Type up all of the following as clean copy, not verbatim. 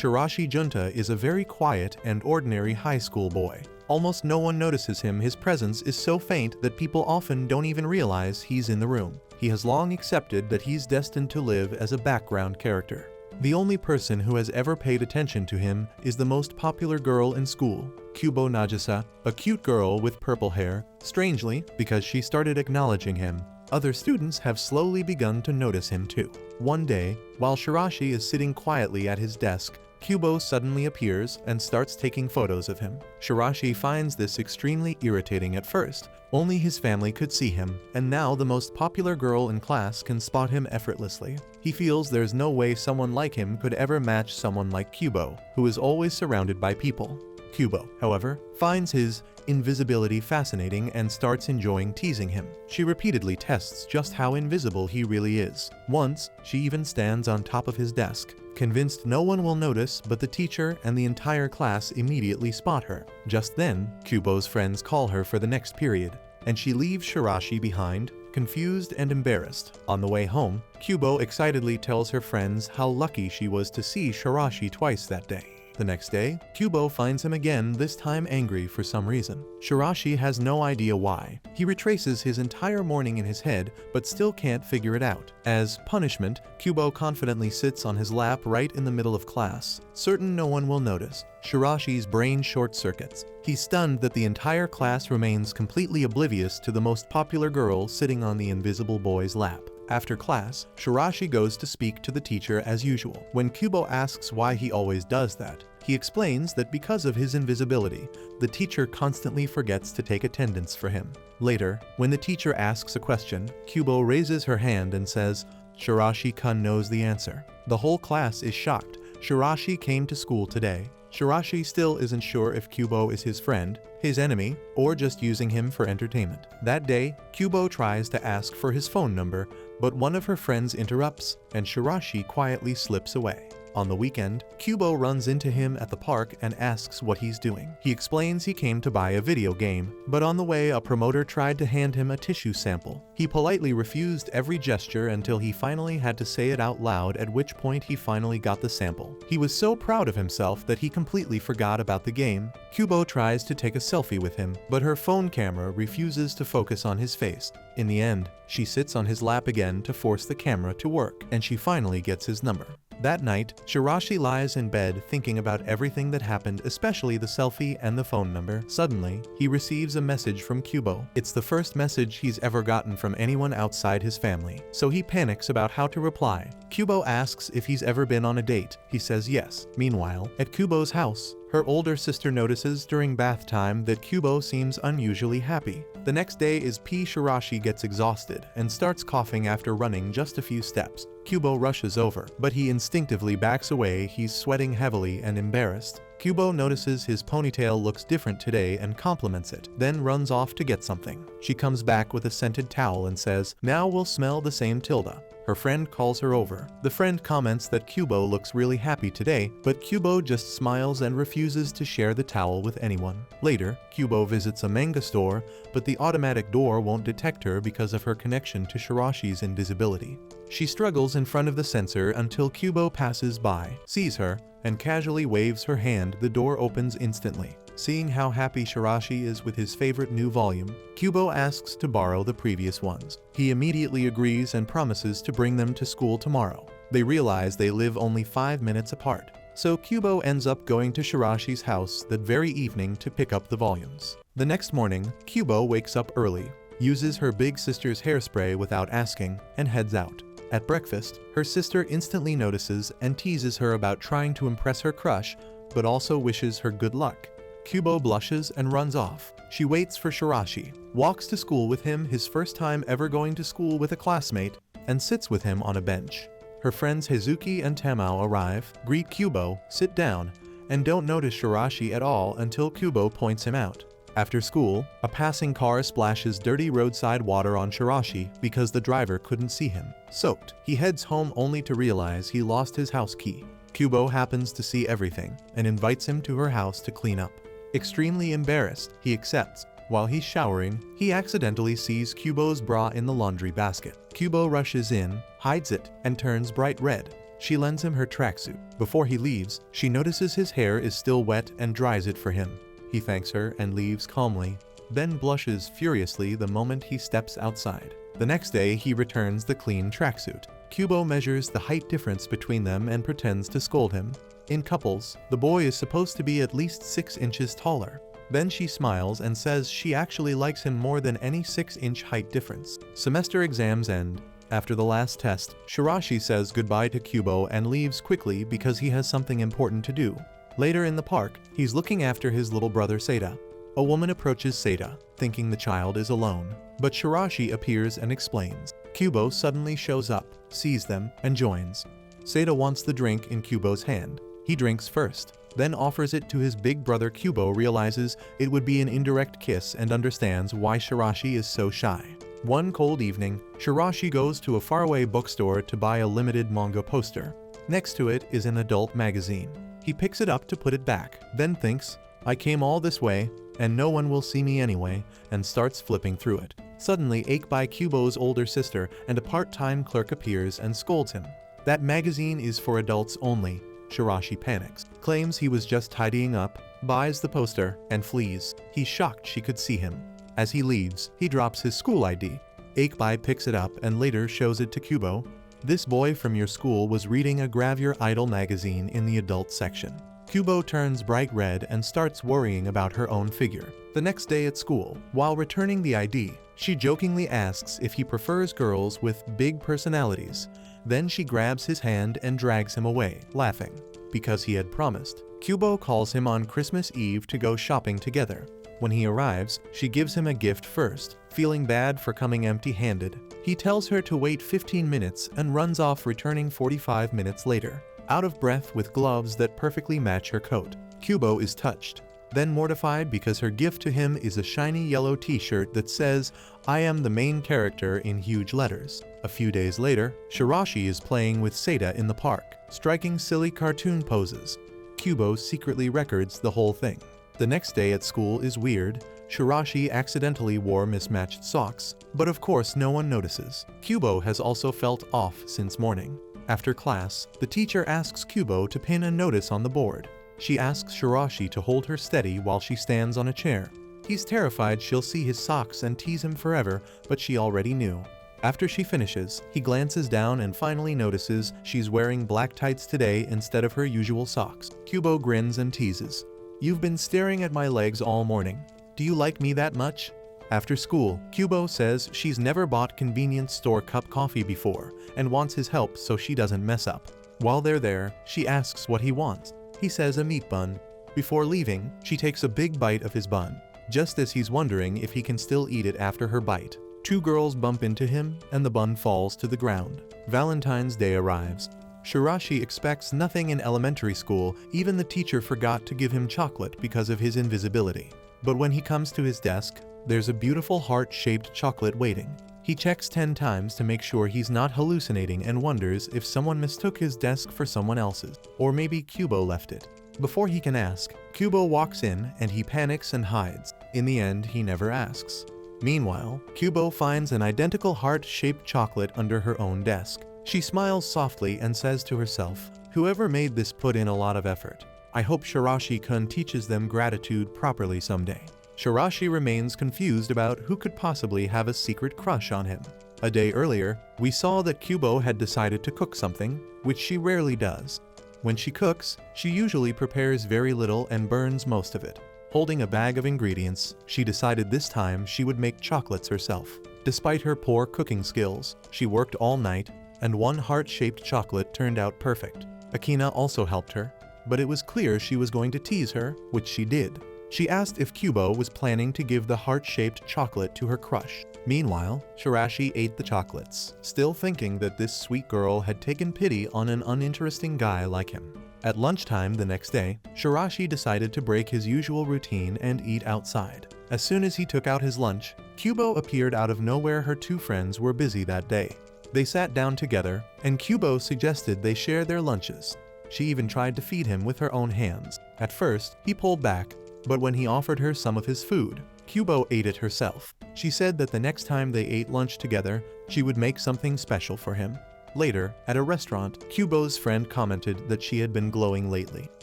Shirashi Junta is a very quiet and ordinary high school boy. Almost no one notices him. His presence is so faint that people often don't even realize he's in the room. He has long accepted that he's destined to live as a background character. The only person who has ever paid attention to him is the most popular girl in school, Kubo Nagisa, a cute girl with purple hair. Strangely, because she started acknowledging him, other students have slowly begun to notice him too. One day, while Shirashi is sitting quietly at his desk, Kubo suddenly appears and starts taking photos of him. Shirashi finds this extremely irritating at first. Only his family could see him, and now the most popular girl in class can spot him effortlessly. He feels there's no way someone like him could ever match someone like Kubo, who is always surrounded by people. Kubo, however, finds his invisibility fascinating and starts enjoying teasing him. She repeatedly tests just how invisible he really is. Once, she even stands on top of his desk, convinced no one will notice, but the teacher and the entire class immediately spot her. Just then, Kubo's friends call her for the next period, and she leaves Shirashi behind, confused and embarrassed. On the way home, Kubo excitedly tells her friends how lucky she was to see Shirashi twice that day. The next day, Kubo finds him again, this time angry for some reason. Shirashi has no idea why. He retraces his entire morning in his head, but still can't figure it out. As punishment, Kubo confidently sits on his lap right in the middle of class, certain no one will notice. Shirashi's brain short-circuits. He's stunned that the entire class remains completely oblivious to the most popular girl sitting on the invisible boy's lap. After class, Shirashi goes to speak to the teacher as usual. When Kubo asks why he always does that, he explains that because of his invisibility, the teacher constantly forgets to take attendance for him. Later, when the teacher asks a question, Kubo raises her hand and says, "Shirashi-kun knows the answer." The whole class is shocked. Shirashi came to school today. Shirashi still isn't sure if Kubo is his friend, his enemy, or just using him for entertainment. That day, Kubo tries to ask for his phone number, but one of her friends interrupts, and Shirashi quietly slips away. On the weekend, Kubo runs into him at the park and asks what he's doing. He explains he came to buy a video game, but on the way a promoter tried to hand him a tissue sample. He politely refused every gesture until he finally had to say it out loud, at which point he finally got the sample. He was so proud of himself that he completely forgot about the game. Kubo tries to take a selfie with him, but her phone camera refuses to focus on his face. In the end, she sits on his lap again to force the camera to work, and she finally gets his number. That night, Shirashi lies in bed thinking about everything that happened, especially the selfie and the phone number. Suddenly, he receives a message from Kubo. It's the first message he's ever gotten from anyone outside his family, so he panics about how to reply. Kubo asks if he's ever been on a date. He says yes. Meanwhile, at Kubo's house, her older sister notices during bath time that Kubo seems unusually happy. The next day is Shirashi gets exhausted and starts coughing after running just a few steps. Kubo rushes over, but he instinctively backs away. He's sweating heavily and embarrassed. Kubo notices his ponytail looks different today and compliments it, then runs off to get something. She comes back with a scented towel and says, "Now we'll smell the same, Tilda." Her friend calls her over. The friend comments that Kubo looks really happy today, but Kubo just smiles and refuses to share the towel with anyone. Later, Kubo visits a manga store, but the automatic door won't detect her because of her connection to Shirashi's invisibility. She struggles in front of the sensor until Kubo passes by, sees her, and casually waves her hand. The door opens instantly. Seeing how happy Shirashi is with his favorite new volume, Kubo asks to borrow the previous ones. He immediately agrees and promises to bring them to school tomorrow. They realize they live only 5 minutes apart, so Kubo ends up going to Shirashi's house that very evening to pick up the volumes. The next morning, Kubo wakes up early, uses her big sister's hairspray without asking, and heads out. At breakfast, her sister instantly notices and teases her about trying to impress her crush, but also wishes her good luck. Kubo blushes and runs off. She waits for Shirashi, walks to school with him, his first time ever going to school with a classmate, and sits with him on a bench. Her friends Hazuki and Tamao arrive, greet Kubo, sit down, and don't notice Shirashi at all until Kubo points him out. After school, a passing car splashes dirty roadside water on Shirashi because the driver couldn't see him. Soaked, he heads home only to realize he lost his house key. Kubo happens to see everything and invites him to her house to clean up. Extremely embarrassed, he accepts. While he's showering, he accidentally sees Kubo's bra in the laundry basket. Kubo rushes in, hides it, and turns bright red. She lends him her tracksuit. Before he leaves, she notices his hair is still wet and dries it for him. He thanks her and leaves calmly, then blushes furiously the moment he steps outside. The next day, he returns the clean tracksuit. Kubo measures the height difference between them and pretends to scold him. In couples, the boy is supposed to be at least 6 inches taller. Then she smiles and says she actually likes him more than any 6-inch height difference. Semester exams end. After the last test, Shirashi says goodbye to Kubo and leaves quickly because he has something important to do. Later in the park, he's looking after his little brother Seda. A woman approaches Seda, thinking the child is alone, but Shirashi appears and explains. Kubo suddenly shows up, sees them, and joins. Seda wants the drink in Kubo's hand. He drinks first, then offers it to his big brother. Kubo realizes it would be an indirect kiss and understands why Shirashi is so shy. One cold evening, Shirashi goes to a faraway bookstore to buy a limited manga poster. Next to it is an adult magazine. He picks it up to put it back, then thinks, I came all this way, and no one will see me anyway, and starts flipping through it. Suddenly, Akeby, Kubo's older sister, and a part-time clerk appears and scolds him. That magazine is for adults only. Shirashi panics, claims he was just tidying up, buys the poster, and flees. He's shocked she could see him. As he leaves, he drops his school ID. Akeby picks it up and later shows it to Kubo. This boy from your school was reading a Gravure Idol magazine in the adult section. Kubo turns bright red and starts worrying about her own figure. The next day at school, while returning the ID, she jokingly asks if he prefers girls with big personalities. Then she grabs his hand and drags him away, laughing, because he had promised. Kubo calls him on Christmas Eve to go shopping together. When he arrives, she gives him a gift first, feeling bad for coming empty-handed. He tells her to wait 15 minutes and runs off, returning 45 minutes later, out of breath with gloves that perfectly match her coat. Kubo is touched, then mortified because her gift to him is a shiny yellow t-shirt that says, I am the main character in huge letters. A few days later, Shirashi is playing with Seda in the park, striking silly cartoon poses. Kubo secretly records the whole thing. The next day at school is weird. Shirashi accidentally wore mismatched socks, but of course no one notices. Kubo has also felt off since morning. After class, the teacher asks Kubo to pin a notice on the board. She asks Shirashi to hold her steady while she stands on a chair. He's terrified she'll see his socks and tease him forever, but she already knew. After she finishes, he glances down and finally notices she's wearing black tights today instead of her usual socks. Kubo grins and teases. You've been staring at my legs all morning. Do you like me that much? After school, Kubo says she's never bought convenience store cup coffee before and wants his help so she doesn't mess up. While they're there, she asks what he wants. He says a meat bun. Before leaving, she takes a big bite of his bun, just as he's wondering if he can still eat it after her bite. Two girls bump into him, and the bun falls to the ground. Valentine's Day arrives. Shirashi expects nothing in elementary school. Even the teacher forgot to give him chocolate because of his invisibility. But when he comes to his desk, there's a beautiful heart-shaped chocolate waiting. He checks 10 times to make sure he's not hallucinating and wonders if someone mistook his desk for someone else's, or maybe Kubo left it. Before he can ask, Kubo walks in and he panics and hides. In the end, he never asks. Meanwhile, Kubo finds an identical heart-shaped chocolate under her own desk. She smiles softly and says to herself, whoever made this put in a lot of effort. I hope Shirashi-kun teaches them gratitude properly someday. Shirashi remains confused about who could possibly have a secret crush on him. A day earlier, we saw that Kubo had decided to cook something, which she rarely does. When she cooks, she usually prepares very little and burns most of it. Holding a bag of ingredients, she decided this time she would make chocolates herself. Despite her poor cooking skills, she worked all night, and one heart-shaped chocolate turned out perfect. Akina also helped her, but it was clear she was going to tease her, which she did. She asked if Kubo was planning to give the heart-shaped chocolate to her crush. Meanwhile, Shirashi ate the chocolates, still thinking that this sweet girl had taken pity on an uninteresting guy like him. At lunchtime the next day, Shirashi decided to break his usual routine and eat outside. As soon as he took out his lunch, Kubo appeared out of nowhere. Her two friends were busy that day. They sat down together, and Kubo suggested they share their lunches. She even tried to feed him with her own hands. At first, he pulled back, but when he offered her some of his food, Kubo ate it herself. She said that the next time they ate lunch together, she would make something special for him. Later, at a restaurant, Kubo's friend commented that she had been glowing lately.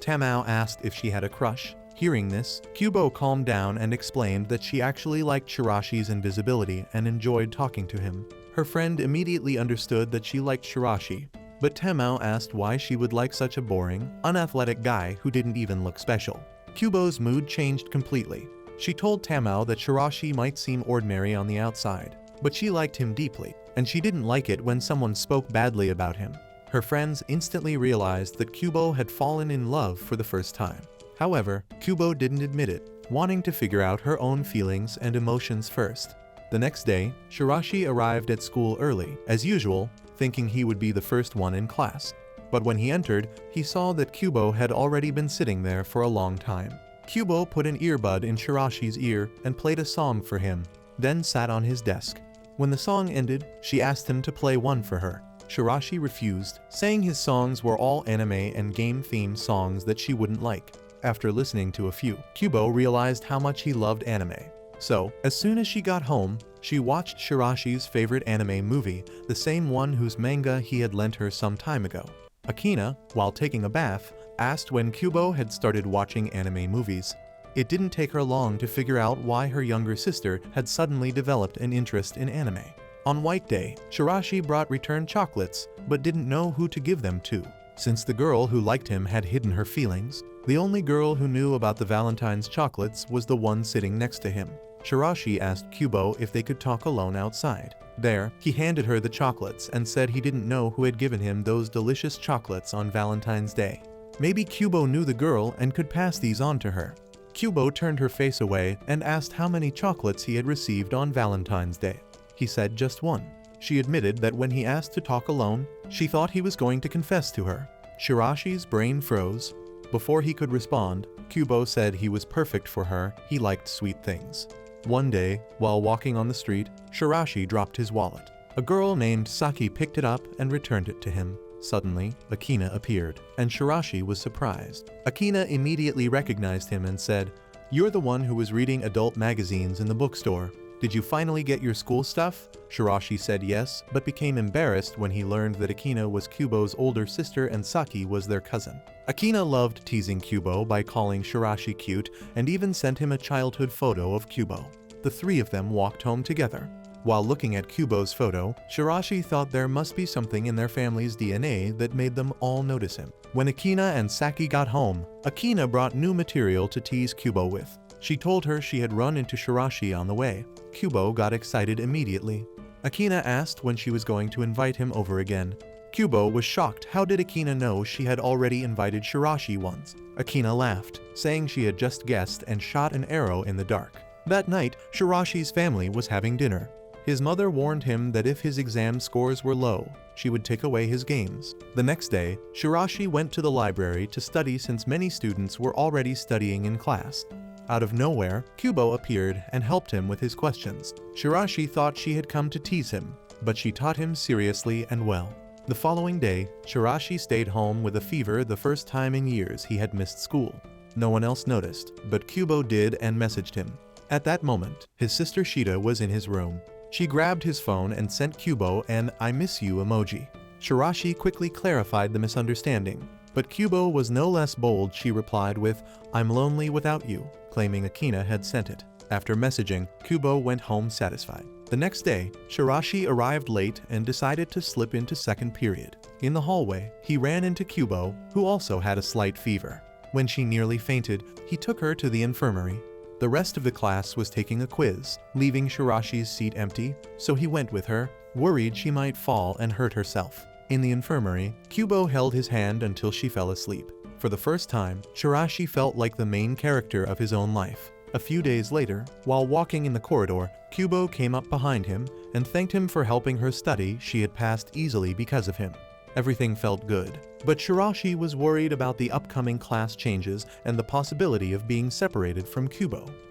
Tamao asked if she had a crush. Hearing this, Kubo calmed down and explained that she actually liked Shirashi's invisibility and enjoyed talking to him. Her friend immediately understood that she liked Shirashi, but Tamao asked why she would like such a boring, unathletic guy who didn't even look special. Kubo's mood changed completely. She told Tamao that Shirashi might seem ordinary on the outside, but she liked him deeply, and she didn't like it when someone spoke badly about him. Her friends instantly realized that Kubo had fallen in love for the first time. However, Kubo didn't admit it, wanting to figure out her own feelings and emotions first. The next day, Shirashi arrived at school early, as usual, thinking he would be the first one in class. But when he entered, he saw that Kubo had already been sitting there for a long time. Kubo put an earbud in Shirashi's ear and played a song for him, then sat on his desk. When the song ended, she asked him to play one for her. Shirashi refused, saying his songs were all anime and game-themed songs that she wouldn't like. After listening to a few, Kubo realized how much he loved anime. So, as soon as she got home, she watched Shirashi's favorite anime movie, the same one whose manga he had lent her some time ago. Akina, while taking a bath, asked when Kubo had started watching anime movies. It didn't take her long to figure out why her younger sister had suddenly developed an interest in anime. On White Day, Shirashi brought return chocolates, but didn't know who to give them to. Since the girl who liked him had hidden her feelings, the only girl who knew about the Valentine's chocolates was the one sitting next to him. Shirashi asked Kubo if they could talk alone outside. There, he handed her the chocolates and said he didn't know who had given him those delicious chocolates on Valentine's Day. Maybe Kubo knew the girl and could pass these on to her. Kubo turned her face away and asked how many chocolates he had received on Valentine's Day. He said just one. She admitted that when he asked to talk alone, she thought he was going to confess to her. Shirashi's brain froze. Before he could respond, Kubo said he was perfect for her, he liked sweet things. One day, while walking on the street, Shirashi dropped his wallet. A girl named Saki picked it up and returned it to him. Suddenly, Akina appeared, and Shirashi was surprised. Akina immediately recognized him and said, "You're the one who was reading adult magazines in the bookstore. Did you finally get your school stuff?" Shirashi said yes, but became embarrassed when he learned that Akina was Kubo's older sister and Saki was their cousin. Akina loved teasing Kubo by calling Shirashi cute and even sent him a childhood photo of Kubo. The three of them walked home together. While looking at Kubo's photo, Shirashi thought there must be something in their family's DNA that made them all notice him. When Akina and Saki got home, Akina brought new material to tease Kubo with. She told her she had run into Shirashi on the way. Kubo got excited immediately. Akina asked when she was going to invite him over again. Kubo was shocked. How did Akina know she had already invited Shirashi once? Akina laughed, saying she had just guessed and shot an arrow in the dark. That night, Shirashi's family was having dinner. His mother warned him that if his exam scores were low, she would take away his games. The next day, Shirashi went to the library to study since many students were already studying in class. Out of nowhere, Kubo appeared and helped him with his questions. Shirashi thought she had come to tease him, but she taught him seriously and well. The following day, Shirashi stayed home with a fever the first time in years he had missed school. No one else noticed, but Kubo did and messaged him. At that moment, his sister Shida was in his room. She grabbed his phone and sent Kubo an "I miss you" emoji. Shirashi quickly clarified the misunderstanding, but Kubo was no less bold. She replied with, "I'm lonely without you," claiming Akina had sent it. After messaging, Kubo went home satisfied. The next day, Shirashi arrived late and decided to slip into second period. In the hallway, he ran into Kubo, who also had a slight fever. When she nearly fainted, he took her to the infirmary. The rest of the class was taking a quiz, leaving Shirashi's seat empty, so he went with her, worried she might fall and hurt herself. In the infirmary, Kubo held his hand until she fell asleep. For the first time, Shirashi felt like the main character of his own life. A few days later, while walking in the corridor, Kubo came up behind him and thanked him for helping her study. She had passed easily because of him. Everything felt good, but Shirashi was worried about the upcoming class changes and the possibility of being separated from Kubo.